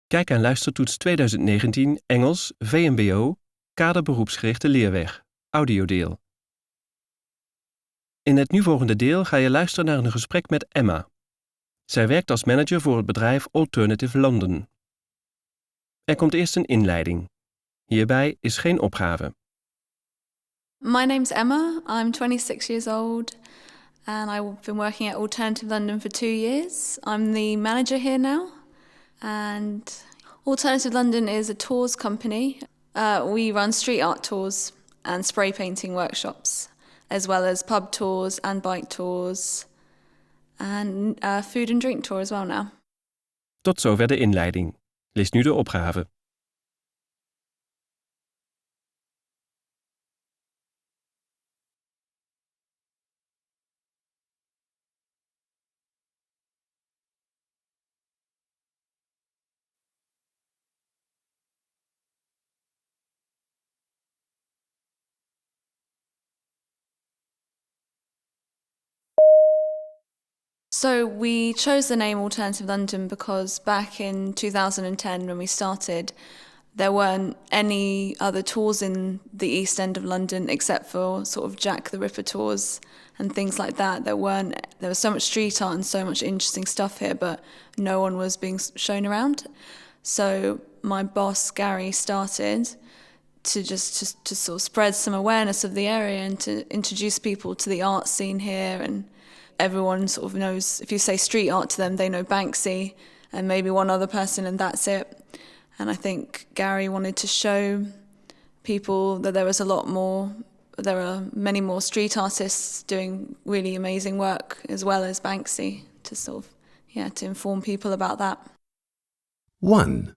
Kijk en luistertoets 2019 Engels VMBO kaderberoepsgerichte leerweg Audiodeel. In het nu volgende deel ga je luisteren naar een gesprek met Emma. Zij werkt als manager voor het bedrijf Alternative London. Er komt eerst een inleiding. Hierbij is geen opgave. My name's Emma. I'm 26 years old and I've been working at Alternative London for 2 years. I'm the manager here now. And Alternative London is a tours company. We run street art tours and spray painting workshops, as well as pub tours and bike tours and food and drink tour as well now. Tot zover de inleiding. Lees nu de opgave. So we chose the name Alternative London because back in 2010 when we started, there weren't any other tours in the East End of London except for sort of Jack the Ripper tours and things like that. There was so much street art and so much interesting stuff here, but no one was being shown around. So my boss Gary started to to sort of spread some awareness of the area and to introduce people to the art scene here. And everyone sort of knows, if you say street art to them, they know Banksy and maybe one other person, and that's it. And I think Gary wanted to show people that there was a lot more, there are many more street artists doing really amazing work as well as Banksy, to sort of, to inform people about that. 1.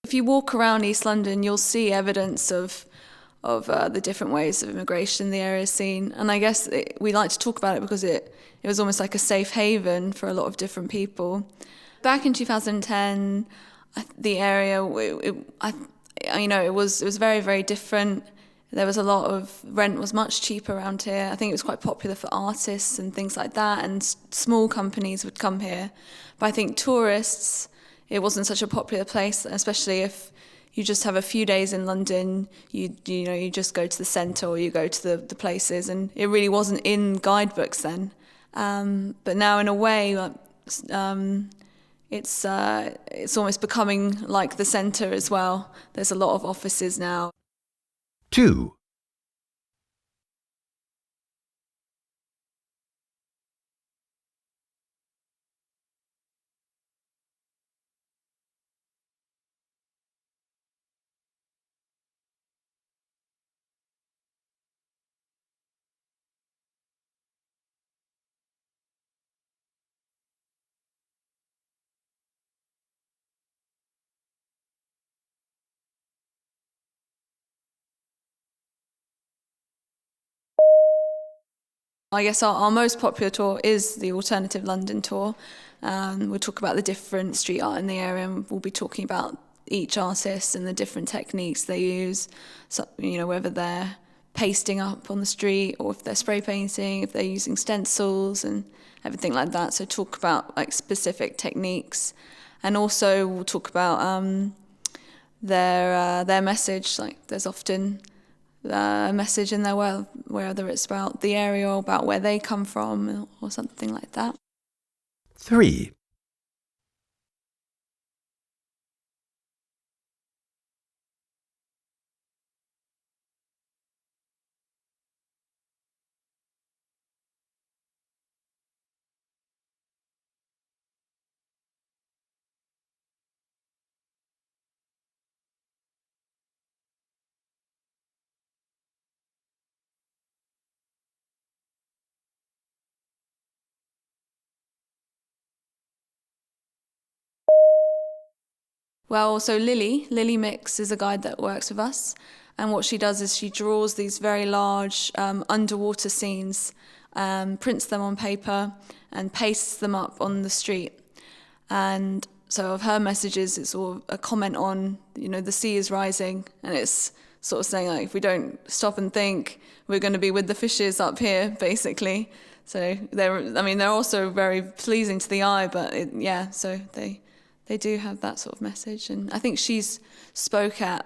If you walk around East London, you'll see evidence of the different ways of immigration the area is seen. And I guess we like to talk about it because it was almost like a safe haven for a lot of different people. Back in 2010, the area, it was very, very different. There was a lot of, rent was much cheaper around here. I think it was quite popular for artists and things like that, and small companies would come here. But I think tourists, it wasn't such a popular place, especially if you just have a few days in London, you just go to the centre or you go to the places, and it really wasn't in guidebooks then. But now in a way, it's almost becoming like the centre as well. There's a lot of offices now. 2. I guess our most popular tour is the Alternative London tour. We'll talk about the different street art in the area, and we'll be talking about each artist and the different techniques they use. So, whether they're pasting up on the street or if they're spray painting, if they're using stencils and everything like that. So talk about like specific techniques, and also we'll talk about their message. Like there's often a message in there, whether it's about the area or about where they come from or something like that. 3. Well, so Lily Mix is a guide that works with us. And what she does is she draws these very large underwater scenes, prints them on paper and pastes them up on the street. And so of her messages, it's all a comment on, the sea is rising. And it's sort of saying, like, if we don't stop and think, we're going to be with the fishes up here, basically. So they're also very pleasing to the eye, but so they do have that sort of message. And I think she's spoke at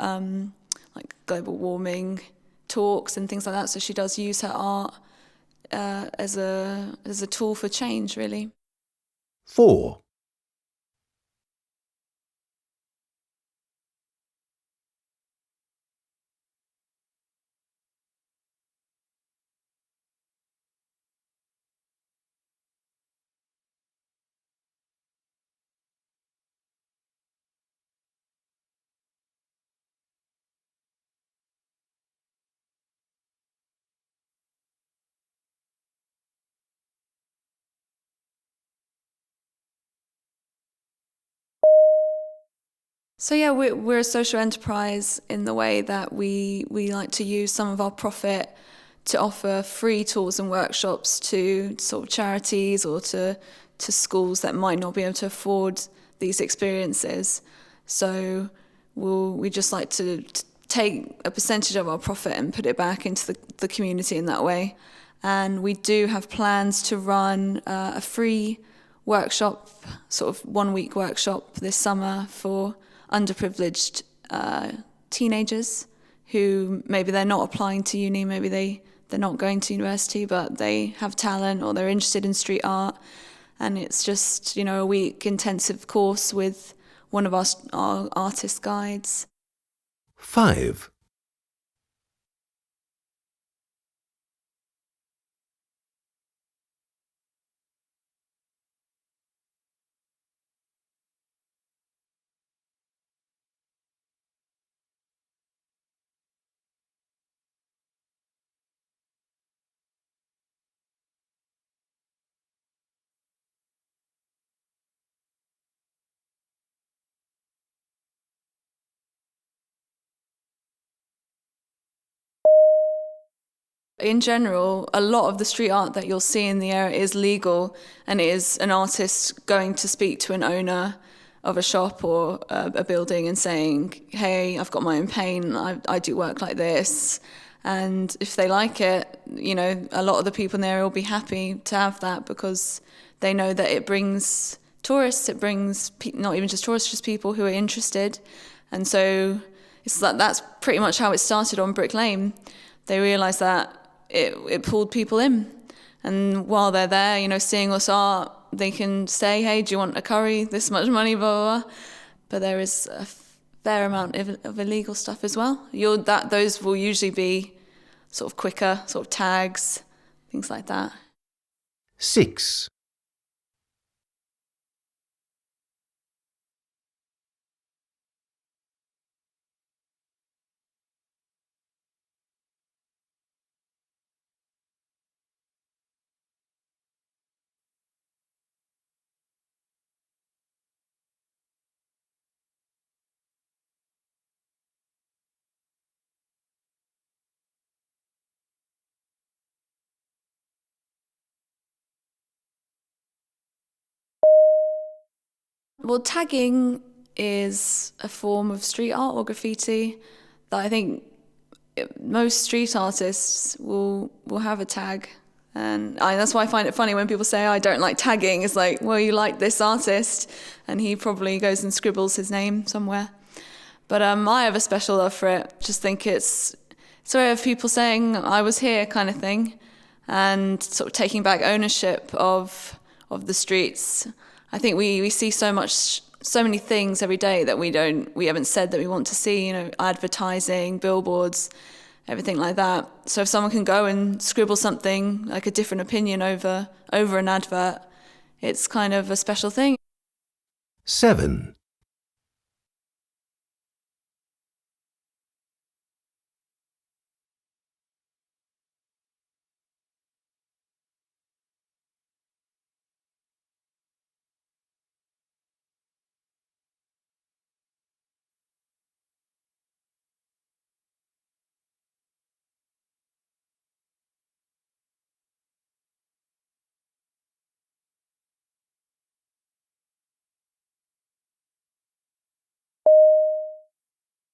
like global warming talks and things like that. So she does use her art as a tool for change, really. 4. So yeah, we're a social enterprise in the way that we like to use some of our profit to offer free tools and workshops to sort of charities or to schools that might not be able to afford these experiences. So we just like to take a percentage of our profit and put it back into the community in that way. And we do have plans to run a free workshop, sort of 1-week workshop this summer for underprivileged teenagers who maybe they're not applying to uni, maybe they're not going to university, but they have talent or they're interested in street art. And it's just, a week intensive course with one of our artist guides. 5. In general, a lot of the street art that you'll see in the area is legal, and it is an artist going to speak to an owner of a shop or a building and saying, hey, I've got my own paint, I do work like this. And if they like it, a lot of the people in the area will be happy to have that because they know that it brings tourists, it brings not even just tourists, just people who are interested. And so that's pretty much how it started on Brick Lane. They realised that it pulled people in. And while they're there, seeing us art, they can say, hey, do you want a curry? This much money, blah, blah, blah. But there is a fair amount of illegal stuff as well. Those will usually be sort of quicker, sort of tags, things like that. 6. Well, tagging is a form of street art or graffiti that I think most street artists will have a tag. And that's why I find it funny when people say, I don't like tagging. It's like, well, you like this artist, and he probably goes and scribbles his name somewhere. But I have a special love for it. Just think it's a way of people saying, I was here kind of thing, and sort of taking back ownership of the streets. I think we see so many things every day that we haven't said that we want to see, advertising, billboards, everything like that. So if someone can go and scribble something, like a different opinion over an advert, it's kind of a special thing. 7.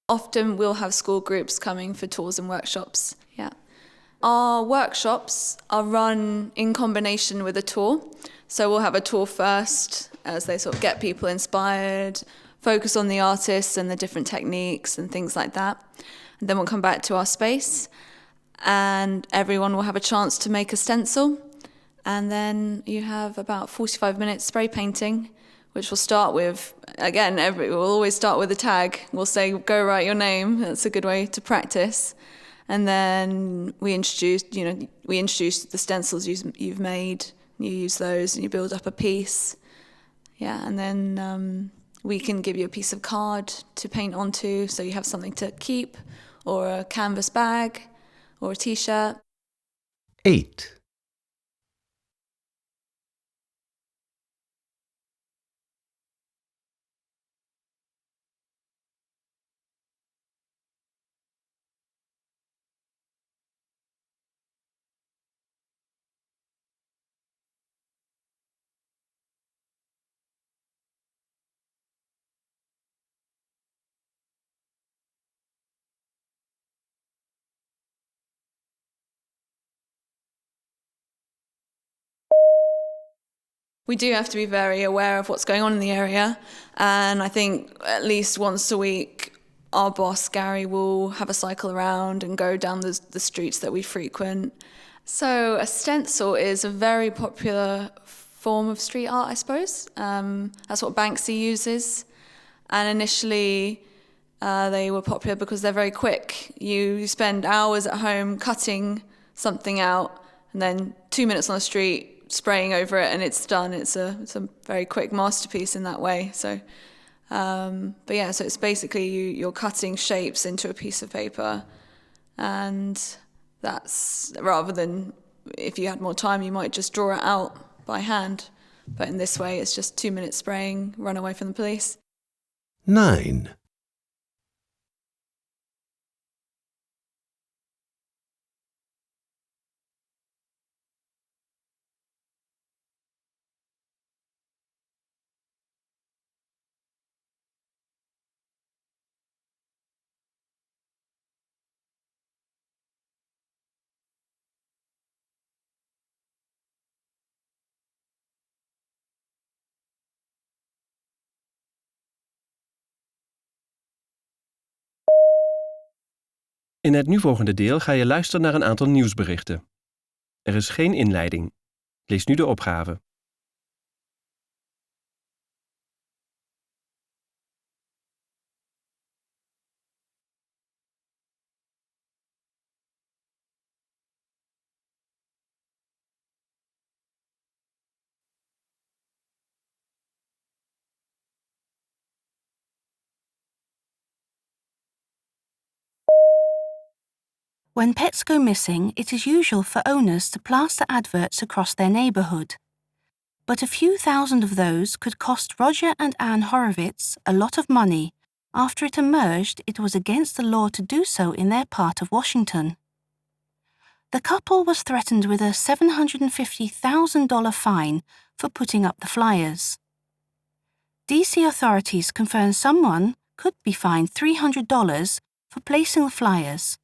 Often we'll have school groups coming for tours and workshops. Yeah. Our workshops are run in combination with a tour. So we'll have a tour first as they sort of get people inspired, focus on the artists and the different techniques and things like that. And then we'll come back to our space and everyone will have a chance to make a stencil. And then you have about 45 minutes spray painting, which will start with, again, we'll always start with a tag. We'll say, go write your name. That's a good way to practice. And then we introduce the stencils you've made. You use those and you build up a piece. Yeah, and then we can give you a piece of card to paint onto, so you have something to keep, or a canvas bag, or a T-shirt. 8. We do have to be very aware of what's going on in the area, and I think at least once a week our boss Gary will have a cycle around and go down the streets that we frequent. So a stencil is a very popular form of street art, I suppose. That's what Banksy uses, and initially they were popular because they're very quick. You spend hours at home cutting something out and then 2 minutes on the street spraying over it and it's done. It's a very quick masterpiece in that way. So, but yeah, so it's basically you're cutting shapes into a piece of paper, and that's, rather than if you had more time you might just draw it out by hand. But in this way it's just 2 minutes spraying, run away from the police. 9. In het nu volgende deel ga je luisteren naar een aantal nieuwsberichten. Er is geen inleiding. Lees nu de opgave. When pets go missing, it is usual for owners to plaster adverts across their neighbourhood. But a few thousand of those could cost Roger and Anne Horowitz a lot of money after it emerged it was against the law to do so in their part of Washington. The couple was threatened with a $750,000 fine for putting up the flyers. DC authorities confirmed someone could be fined $300 for placing the flyers,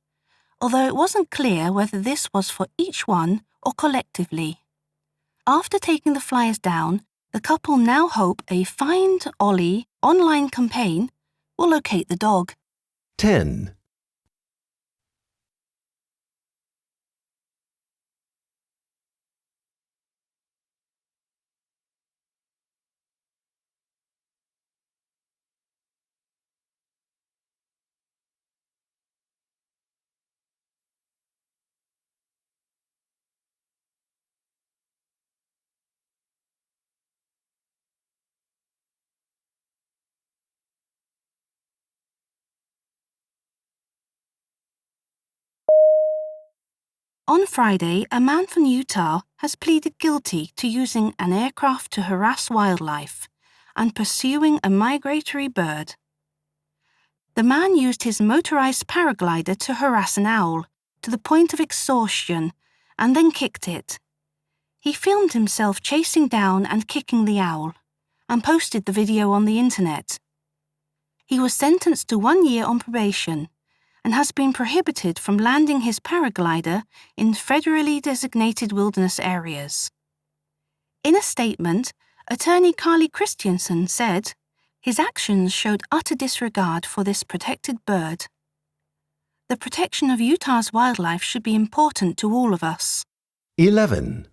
although it wasn't clear whether this was for each one or collectively. After taking the flyers down, the couple now hope a Find Ollie online campaign will locate the dog. 10. On Friday, a man from Utah has pleaded guilty to using an aircraft to harass wildlife and pursuing a migratory bird. The man used his motorized paraglider to harass an owl to the point of exhaustion and then kicked it. He filmed himself chasing down and kicking the owl and posted the video on the internet. He was sentenced to 1 year on probation and has been prohibited from landing his paraglider in federally designated wilderness areas. In a statement, attorney Carly Christensen said, "His actions showed utter disregard for this protected bird. The protection of Utah's wildlife should be important to all of us." 11.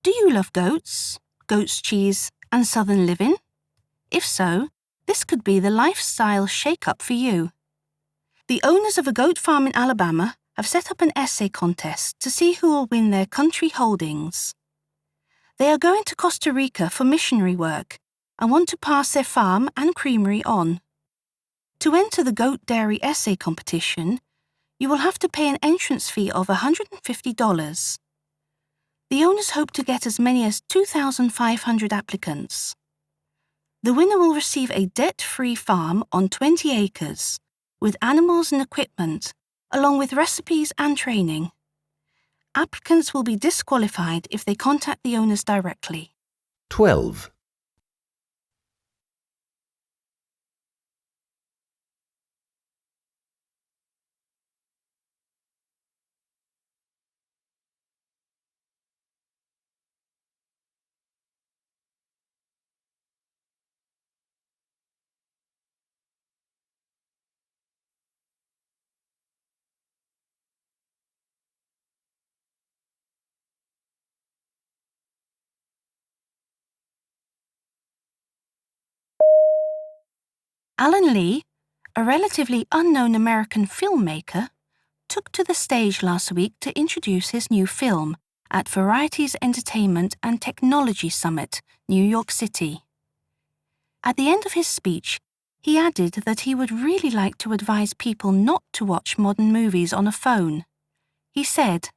Do you love goats, goat's cheese, and southern living? If so, this could be the lifestyle shake-up for you. The owners of a goat farm in Alabama have set up an essay contest to see who will win their country holdings. They are going to Costa Rica for missionary work and want to pass their farm and creamery on. To enter the goat dairy essay competition, you will have to pay an entrance fee of $150. The owners hope to get as many as 2,500 applicants. The winner will receive a debt-free farm on 20 acres, with animals and equipment, along with recipes and training. Applicants will be disqualified if they contact the owners directly. 12. Alan Lee, a relatively unknown American filmmaker, took to the stage last week to introduce his new film at Variety's Entertainment and Technology Summit, New York City. At the end of his speech, he added that he would really like to advise people not to watch modern movies on a phone. He said,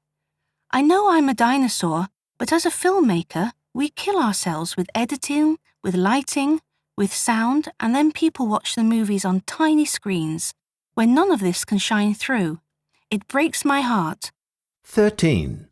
"I know I'm a dinosaur, but as a filmmaker, we kill ourselves with editing, with lighting, with sound, and then people watch the movies on tiny screens, where none of this can shine through. It breaks my heart." 13.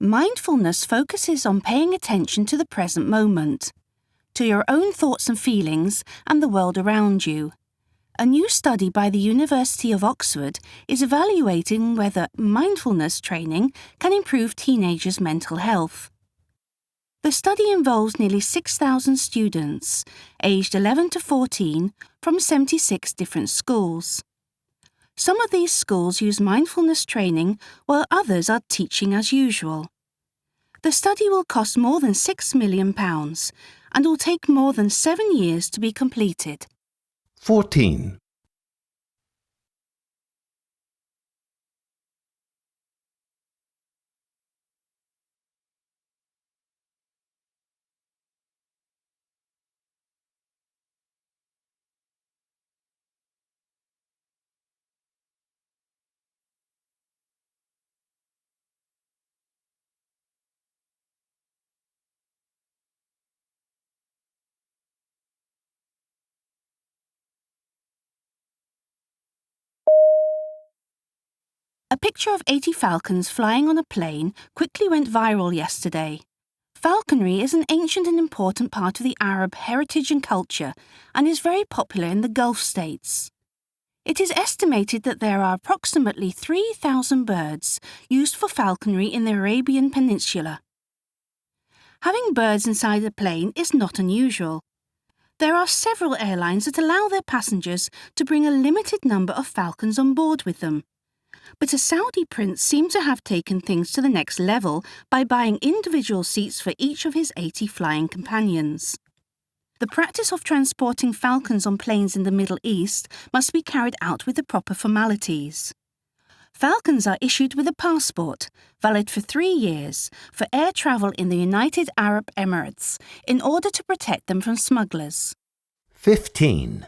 Mindfulness focuses on paying attention to the present moment, to your own thoughts and feelings and the world around you. A new study by the University of Oxford is evaluating whether mindfulness training can improve teenagers' mental health. The study involves nearly 6,000 students, aged 11 to 14, from 76 different schools. Some of these schools use mindfulness training while others are teaching as usual. The study will cost more than £6 million and will take more than 7 years to be completed. 14. A picture of 80 falcons flying on a plane quickly went viral yesterday. Falconry is an ancient and important part of the Arab heritage and culture and is very popular in the Gulf states. It is estimated that there are approximately 3,000 birds used for falconry in the Arabian Peninsula. Having birds inside a plane is not unusual. There are several airlines that allow their passengers to bring a limited number of falcons on board with them. But a Saudi prince seemed to have taken things to the next level by buying individual seats for each of his 80 flying companions. The practice of transporting falcons on planes in the Middle East must be carried out with the proper formalities. Falcons are issued with a passport, valid for 3 years, for air travel in the United Arab Emirates, in order to protect them from smugglers. 15.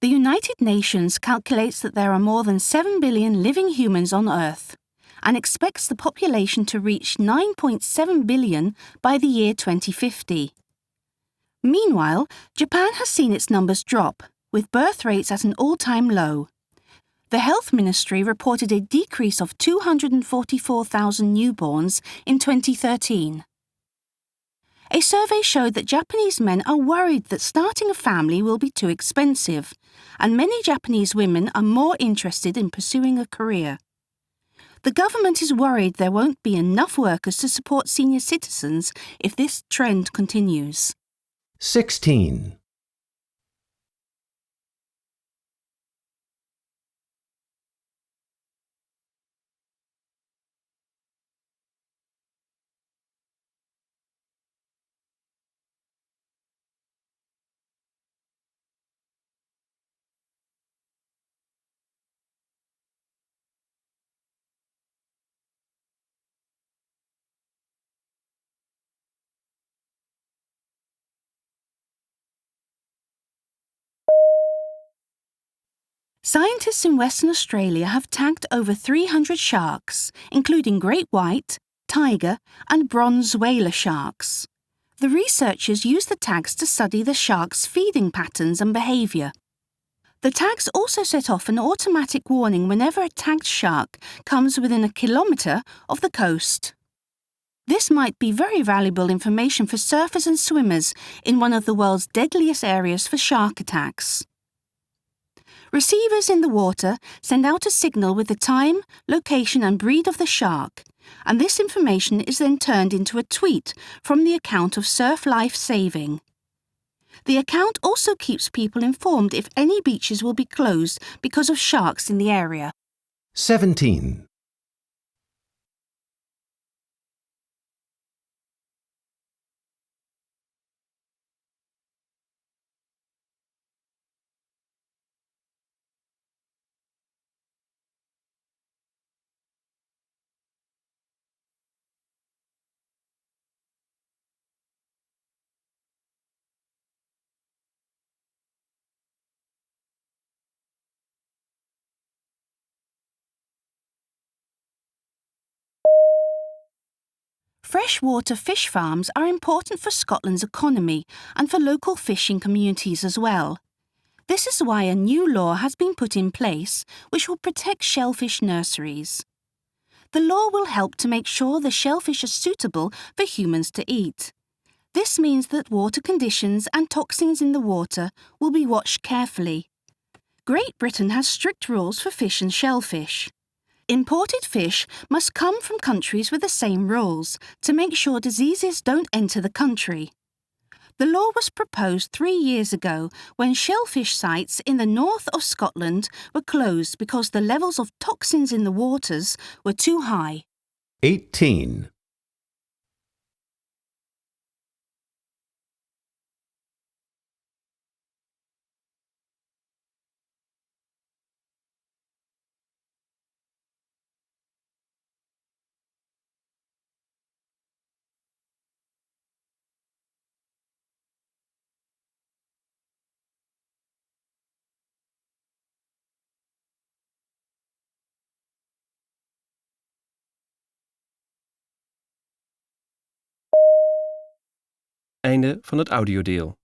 The United Nations calculates that there are more than 7 billion living humans on Earth and expects the population to reach 9.7 billion by the year 2050. Meanwhile, Japan has seen its numbers drop, with birth rates at an all-time low. The Health Ministry reported a decrease of 244,000 newborns in 2013. A survey showed that Japanese men are worried that starting a family will be too expensive, and many Japanese women are more interested in pursuing a career. The government is worried there won't be enough workers to support senior citizens if this trend continues. 16. Scientists in Western Australia have tagged over 300 sharks, including great white, tiger, and bronze whaler sharks. The researchers use the tags to study the sharks' feeding patterns and behaviour. The tags also set off an automatic warning whenever a tagged shark comes within a kilometre of the coast. This might be very valuable information for surfers and swimmers in one of the world's deadliest areas for shark attacks. Receivers in the water send out a signal with the time, location and breed of the shark, and this information is then turned into a tweet from the account of Surf Life Saving. The account also keeps people informed if any beaches will be closed because of sharks in the area. 17. Freshwater fish farms are important for Scotland's economy and for local fishing communities as well. This is why a new law has been put in place which will protect shellfish nurseries. The law will help to make sure the shellfish are suitable for humans to eat. This means that water conditions and toxins in the water will be watched carefully. Great Britain has strict rules for fish and shellfish. Imported fish must come from countries with the same rules to make sure diseases don't enter the country. The law was proposed 3 years ago when shellfish sites in the north of Scotland were closed because the levels of toxins in the waters were too high. 18. einde van het audiodeel.